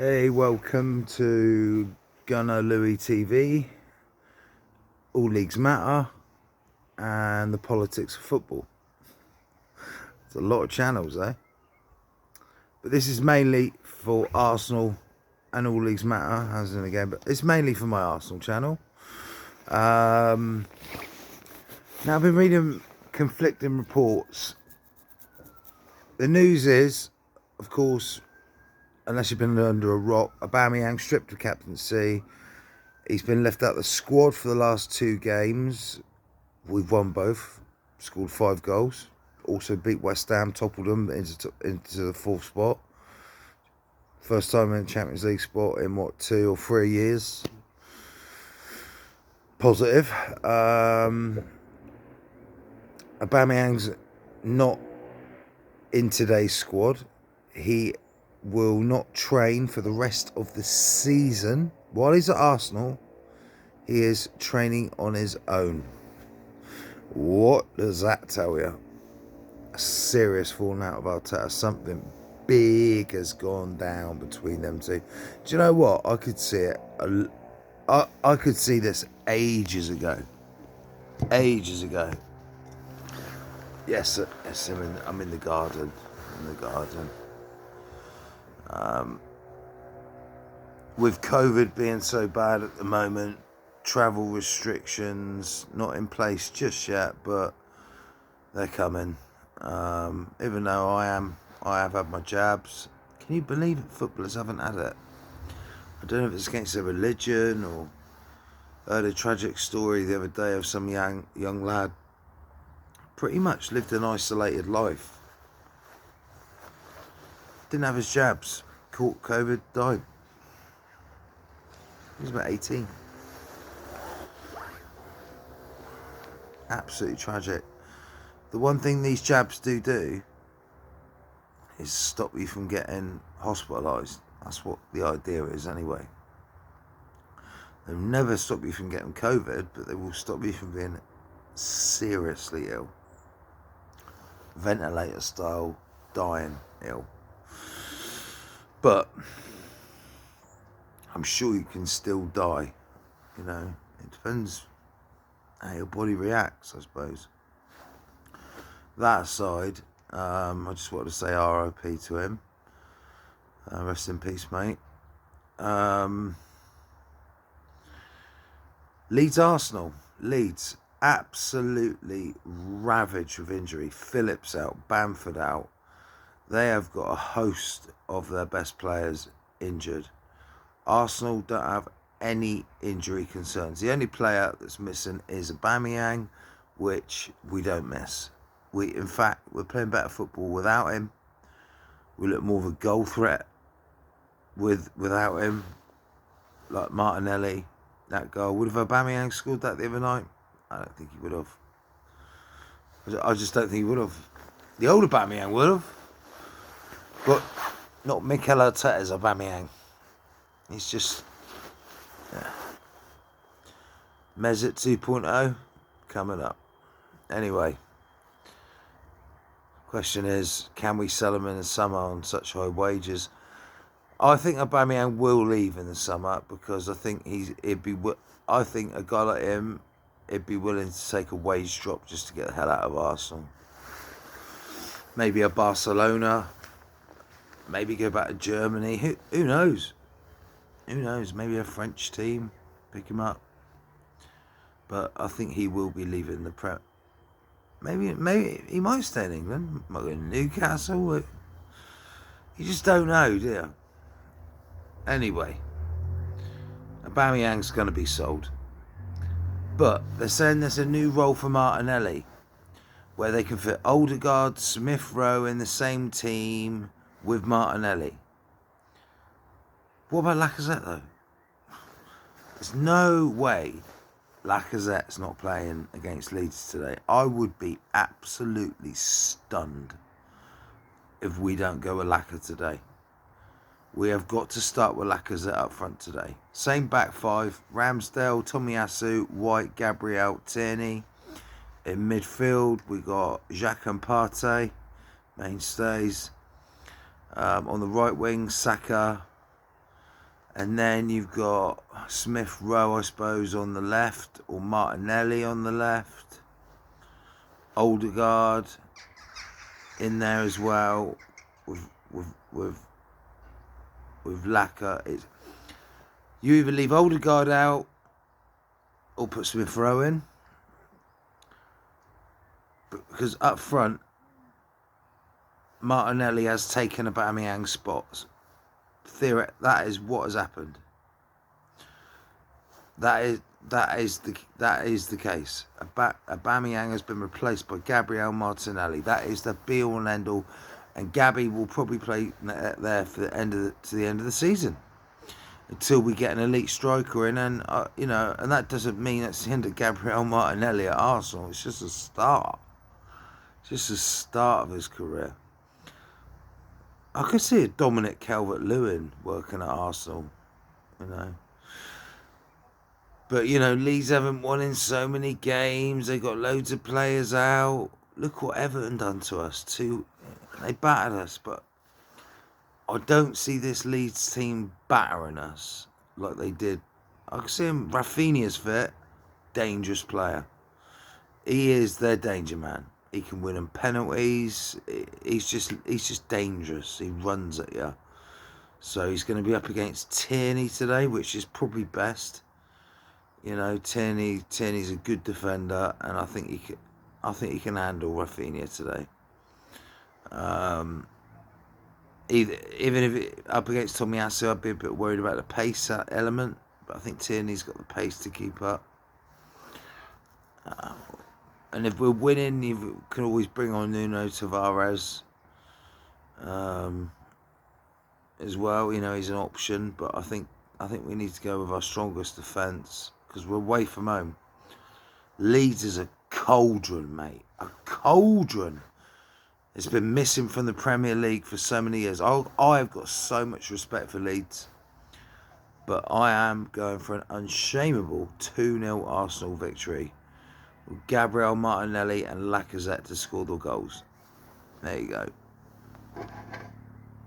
Hey, welcome to Gunner Louis TV, All Leagues Matter, and the politics of football. It's a lot of channels, eh? But this is mainly for Arsenal and All Leagues Matter, as in again, but it's mainly for my Arsenal channel. Now, I've been reading conflicting reports. The news is, of course, unless you've been under a rock, Aubameyang stripped of captaincy. He's been left out of the squad for the last 2 games. We've won both, scored 5 goals. Also beat West Ham, toppled them into the 4th spot. First time in the Champions League spot in 2 or 3 years. Positive. Aubameyang's not in today's squad. He will not train for the rest of the season. While he's at Arsenal, he is training on his own. What does that tell you? A serious falling out of Arteta. Something big has gone down between them two. Do you know what? I could see it. I could see this ages ago. Ages ago. Yes, I'm in the garden. With COVID being so bad at the moment, travel restrictions not in place just yet, but they're coming. Even though I have had my jabs. Can you believe it? Footballers haven't had it? I don't know if it's against their religion or. I heard a tragic story the other day of some young lad. Pretty much lived an isolated life. Didn't have his jabs. Caught COVID, died. He was about 18. Absolutely tragic. The one thing these jabs do is stop you from getting hospitalised. That's what the idea is anyway. They'll never stop you from getting COVID, but they will stop you from being seriously ill. Ventilator style, dying ill. But I'm sure you can still die. You know, it depends how your body reacts, I suppose. That aside, I just wanted to say RIP to him. Rest in peace, mate. Leeds Arsenal. Leeds absolutely ravaged with injury. Phillips out, Bamford out. They have got a host of their best players injured. Arsenal don't have any injury concerns. The only player that's missing is Aubameyang, which we don't miss. In fact, we're playing better football without him. We look more of a goal threat without him. Like Martinelli, that goal. Would have Aubameyang scored that the other night? I don't think he would have. I just don't think he would have. The old Aubameyang would have. But not Mikel Arteta's Aubameyang. He's just... Yeah. Mesut 2.0 coming up. Anyway. Question is, can we sell him in the summer on such high wages? I think Aubameyang will leave in the summer because I think I think a guy like him, he'd be willing to take a wage drop just to get the hell out of Arsenal. Maybe a Barcelona. Maybe go back to Germany. Who knows? Who knows? Maybe a French team pick him up. But I think he will be leaving the Prem. Maybe he might stay in England. Might go to Newcastle. You just don't know, do you? Anyway, Aubameyang's going to be sold. But they're saying there's a new role for Martinelli where they can fit Odegaard, Smith Rowe in the same team with Martinelli. What about Lacazette though? There's no way Lacazette's not playing against Leeds today. I would be absolutely stunned if we don't go with Lacazette today. We have got to start with Lacazette up front today. Same back five. Ramsdale, Tomiyasu, White, Gabriel, Tierney. In midfield, we got Jacques and Partey, mainstays. On the right wing, Saka, And then you've got Smith Rowe, I suppose, on the left, or Martinelli on the left. Odegaard in there as well, with Laka. You either leave Odegaard out or put Smith Rowe in, because up front Martinelli has taken Aubameyang's spots. That is what has happened. That is the case. Aubameyang has been replaced by Gabriel Martinelli. That is the be all and end all, and Gabby will probably play there for the end of the season until we get an elite striker in, and and that doesn't mean it's the end of Gabriel Martinelli at Arsenal. It's just a start. It's just the start of his career. I could see a Dominic Calvert-Lewin working at Arsenal, But, Leeds haven't won in so many games. They got loads of players out. Look what Everton done to us too. They battered us, but I don't see this Leeds team battering us like they did. I can see him. Rafinha's fit, dangerous player. He is their danger man. He can win them penalties. He's just dangerous. He runs at you. So he's going to be up against Tierney today, which is probably best. Tierney's a good defender, and I think he can handle Rafinha today. Even if up against Tomiyasu, I'd be a bit worried about the pace element, but I think Tierney's got the pace to keep up. And if we're winning, you can always bring on Nuno Tavares as well. He's an option, but I think we need to go with our strongest defence because we're away from home. Leeds is a cauldron, mate. A cauldron. It's been missing from the Premier League for so many years. I've got so much respect for Leeds, but I am going for an unshameable 2-0 Arsenal victory. Gabriel Martinelli and Lacazette to score the goals. There you go.